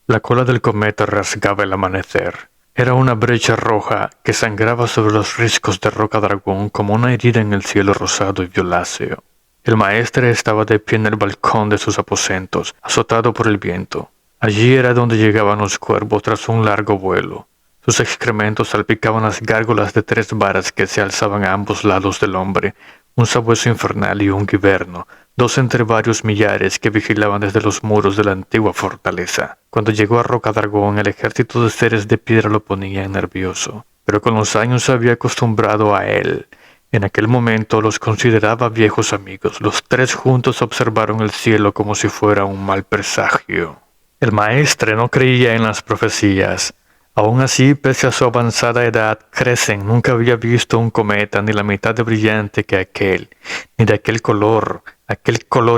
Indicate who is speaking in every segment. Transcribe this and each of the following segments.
Speaker 1: La cola del cometa rasgaba el amanecer. Era una brecha roja que sangraba sobre los riscos de roca dragón como una herida en el cielo rosado y violáceo. El maestre estaba de pie en el balcón de sus aposentos, azotado por el viento. Allí era donde llegaban los cuervos tras un largo vuelo. Sus excrementos salpicaban las gárgolas de 3 varas que se alzaban a ambos lados del hombre, un sabueso infernal y un guiberno, 2 entre varios millares que vigilaban desde los muros de la antigua fortaleza. Cuando llegó a Rocadragón, el ejército de seres de piedra lo ponía nervioso, pero con los años se había acostumbrado a él. En aquel momento los consideraba viejos amigos. Los 3 juntos observaron el cielo como si fuera un mal presagio. El maestre no creía en las profecías. Aún así, pese a su avanzada edad, Crescent nunca había visto un cometa ni la mitad de brillante que aquel, ni de aquel color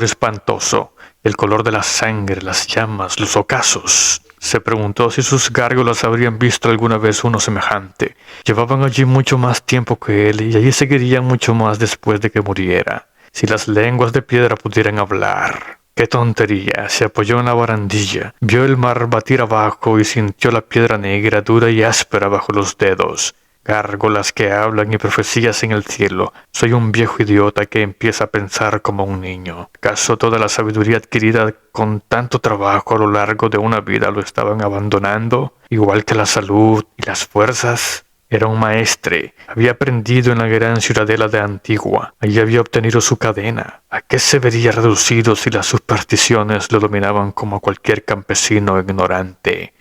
Speaker 1: espantoso, el color de la sangre, las llamas, los ocasos. Se preguntó si sus gárgolas habrían visto alguna vez uno semejante. Llevaban allí mucho más tiempo que él y allí seguirían mucho más después de que muriera. Si las lenguas de piedra pudieran hablar. ¡Qué tontería! Se apoyó en la barandilla, vio el mar batir abajo y sintió la piedra negra, dura y áspera bajo los dedos. Gárgolas que hablan y profecías en el cielo. Soy un viejo idiota que empieza a pensar como un niño. ¿Acaso toda la sabiduría adquirida con tanto trabajo a lo largo de una vida lo estaban abandonando? Igual que la salud y las fuerzas. Era un maestre. Había aprendido en la gran ciudadela de Antigua. Allí había obtenido su cadena. ¿A qué se vería reducido si las supersticiones lo dominaban como a cualquier campesino ignorante?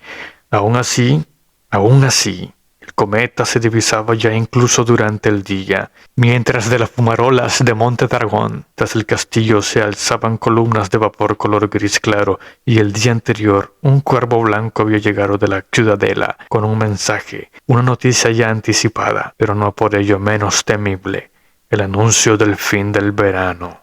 Speaker 1: Aún así, el cometa se divisaba ya incluso durante el día, mientras de las fumarolas de Monte Dragón, tras el castillo se alzaban columnas de vapor color gris claro, y el día anterior un cuervo blanco había llegado de la ciudadela con un mensaje, una noticia ya anticipada, pero no por ello menos temible, el anuncio del fin del verano.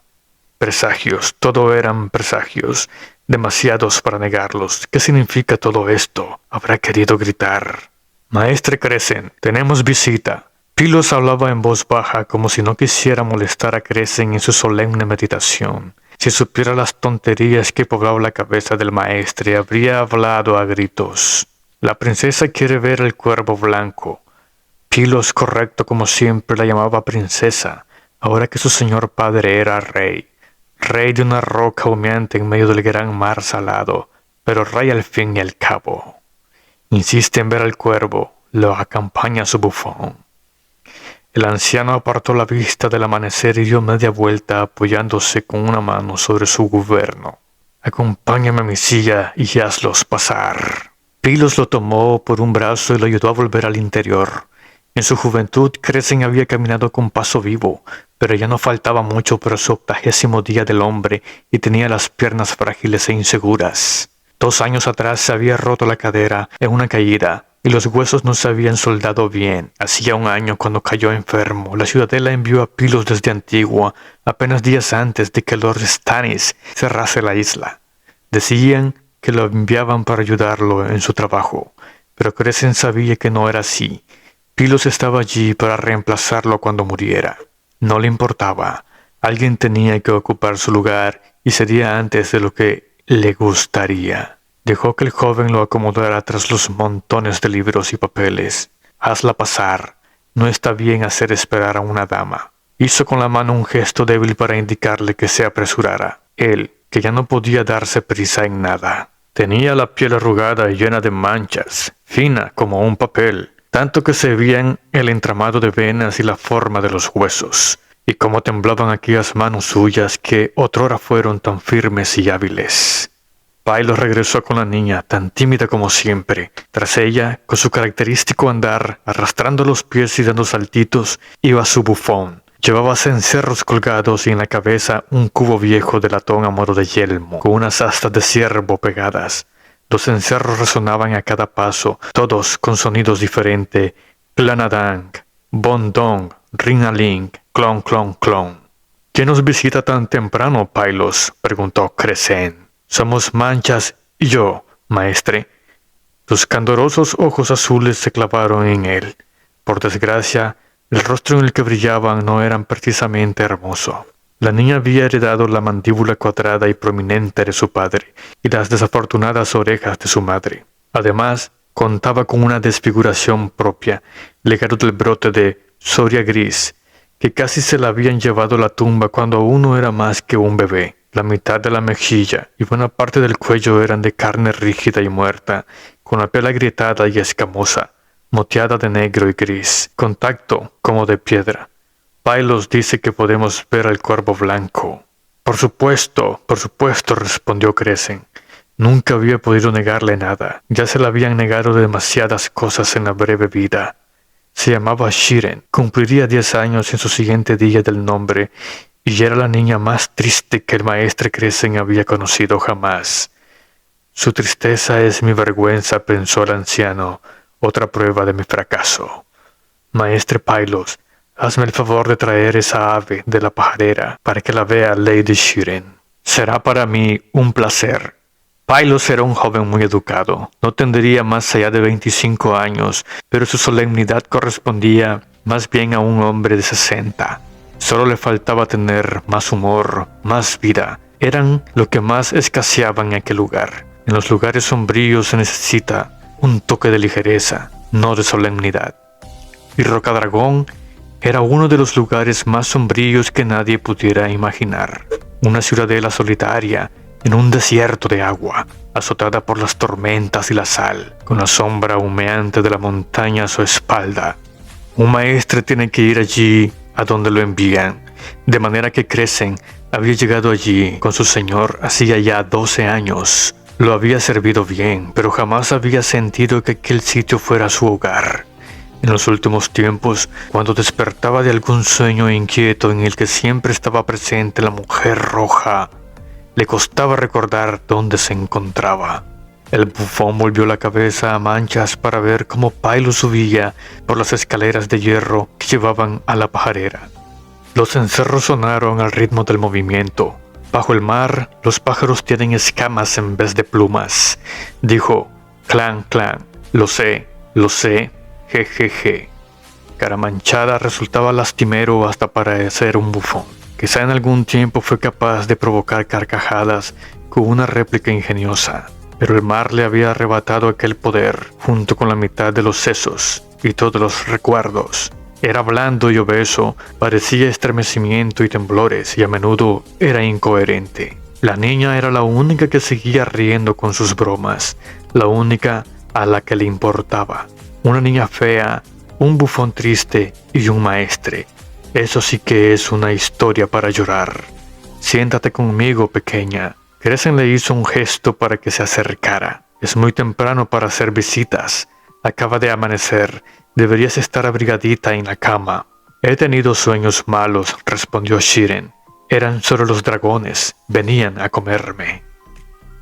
Speaker 1: Presagios, todo eran presagios, demasiados para negarlos. ¿Qué significa todo esto? Habrá querido gritar. Maestre Crescent, tenemos visita. Pylos hablaba en voz baja como si no quisiera molestar a Crescent en su solemne meditación. Si supiera las tonterías que poblaban la cabeza del maestre, habría hablado a gritos. La princesa quiere ver el cuervo blanco. Pylos, correcto como siempre, la llamaba princesa, ahora que su señor padre era rey. Rey de una roca humeante en medio del gran mar salado, pero rey al fin y al cabo. Insiste en ver al cuervo, lo acompaña su bufón. El anciano apartó la vista del amanecer y dio media vuelta apoyándose con una mano sobre su guiberno. Acompáñame a mi silla y hazlos pasar. Pylos lo tomó por un brazo y lo ayudó a volver al interior. En su juventud, Crescent había caminado con paso vivo, pero ya no faltaba mucho para su 80º día del hombre y tenía las piernas frágiles e inseguras. 2 años atrás se había roto la cadera en una caída y los huesos no se habían soldado bien. Hacía 1 año cuando cayó enfermo. La ciudadela envió a Pylos desde Antigua, apenas días antes de que Lord Stannis cerrase la isla. Decían que lo enviaban para ayudarlo en su trabajo, pero Crescent sabía que no era así. Pylos estaba allí para reemplazarlo cuando muriera. No le importaba. Alguien tenía que ocupar su lugar y sería antes de lo que le gustaría. Dejó que el joven lo acomodara tras los montones de libros y papeles. Hazla pasar. No está bien hacer esperar a una dama. Hizo con la mano un gesto débil para indicarle que se apresurara. Él, que ya no podía darse prisa en nada. Tenía la piel arrugada y llena de manchas, fina como un papel, tanto que se veían el entramado de venas y la forma de los huesos. Y cómo temblaban aquellas manos suyas que otrora fueron tan firmes y hábiles. Pylos regresó con la niña, tan tímida como siempre. Tras ella, con su característico andar, arrastrando los pies y dando saltitos, iba su bufón. Llevaba cencerros colgados y en la cabeza un cubo viejo de latón a modo de yelmo, con unas astas de ciervo pegadas. Los cencerros resonaban a cada paso, todos con sonidos diferentes. Clanadang, Bondong, Ringaling, clon, clon, clon. ¿Quién nos visita tan temprano, Pylos?, preguntó Crescent. Somos Manchas y yo, maestre. Sus candorosos ojos azules se clavaron en él. Por desgracia, el rostro en el que brillaban no era precisamente hermoso. La niña había heredado la mandíbula cuadrada y prominente de su padre y las desafortunadas orejas de su madre. Además, contaba con una desfiguración propia, legado del brote de psoria gris, que casi se la habían llevado a la tumba cuando aún no era más que un bebé. La mitad de la mejilla y buena parte del cuello eran de carne rígida y muerta, con la piel agrietada y escamosa, moteada de negro y gris, contacto como de piedra. Pylos dice que podemos ver al cuervo blanco. Por supuesto, respondió Crescent. Nunca había podido negarle nada. Ya se le habían negado demasiadas cosas en la breve vida. Se llamaba Shiren, cumpliría 10 años en su siguiente día del nombre, y era la niña más triste que el maestre Crescent había conocido jamás. Su tristeza es mi vergüenza, pensó el anciano, otra prueba de mi fracaso. Maestre Pylos, hazme el favor de traer esa ave de la pajarera para que la vea Lady Shiren. Será para mí un placer. Pylos era un joven muy educado. No tendría más allá de 25 años, pero su solemnidad correspondía más bien a un hombre de 60. Solo le faltaba tener más humor, más vida. Eran lo que más escaseaba en aquel lugar. En los lugares sombríos se necesita un toque de ligereza, no de solemnidad. Y Rocadragón era uno de los lugares más sombríos que nadie pudiera imaginar. Una ciudadela solitaria en un desierto de agua, azotada por las tormentas y la sal, con la sombra humeante de la montaña a su espalda. Un maestre tiene que ir allí a donde lo envían, de manera que Crescent había llegado allí con su señor hacía ya 12 años. Lo había servido bien, pero jamás había sentido que aquel sitio fuera su hogar. En los últimos tiempos, cuando despertaba de algún sueño inquieto en el que siempre estaba presente la mujer roja, le costaba recordar dónde se encontraba. El bufón volvió la cabeza a manchas para ver cómo Pylos subía por las escaleras de hierro que llevaban a la pajarera. Los cencerros sonaron al ritmo del movimiento. Bajo el mar, los pájaros tienen escamas en vez de plumas. Dijo, clan, clan, lo sé, jejeje. Caramanchada resultaba lastimero hasta parecer un bufón. Quizá en algún tiempo fue capaz de provocar carcajadas con una réplica ingeniosa, pero el mar le había arrebatado aquel poder, junto con la mitad de los sesos y todos los recuerdos. Era blando y obeso, parecía estremecimiento y temblores, y a menudo era incoherente. La niña era la única que seguía riendo con sus bromas, la única a la que le importaba. Una niña fea, un bufón triste y un maestre. Eso sí que es una historia para llorar. Siéntate conmigo, pequeña. Crescent le hizo un gesto para que se acercara. Es muy temprano para hacer visitas. Acaba de amanecer. Deberías estar abrigadita en la cama. He tenido sueños malos, respondió Shiren. Eran solo los dragones. Venían a comerme.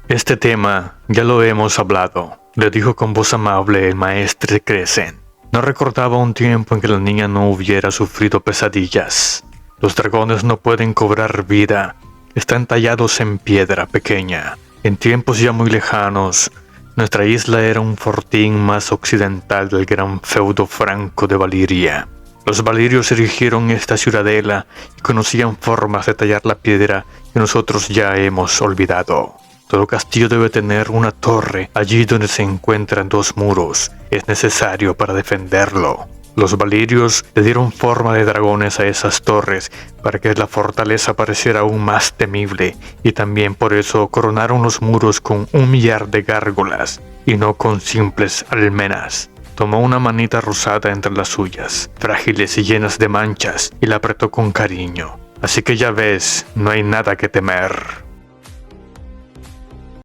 Speaker 1: Este tema ya lo hemos hablado, le dijo con voz amable el maestre Crescent. No recordaba un tiempo en que la niña no hubiera sufrido pesadillas. Los dragones no pueden cobrar vida. Están tallados en piedra pequeña. En tiempos ya muy lejanos, nuestra isla era un fortín más occidental del gran feudo franco de Valiria. Los valirios erigieron esta ciudadela y conocían formas de tallar la piedra que nosotros ya hemos olvidado. Todo castillo debe tener una torre allí donde se encuentran dos muros. Es necesario para defenderlo. Los valirios le dieron forma de dragones a esas torres para que la fortaleza pareciera aún más temible, y también por eso coronaron los muros con 1 millar de gárgolas y no con simples almenas. Tomó una manita rosada entre las suyas, frágiles y llenas de manchas, y la apretó con cariño. Así que ya ves, no hay nada que temer.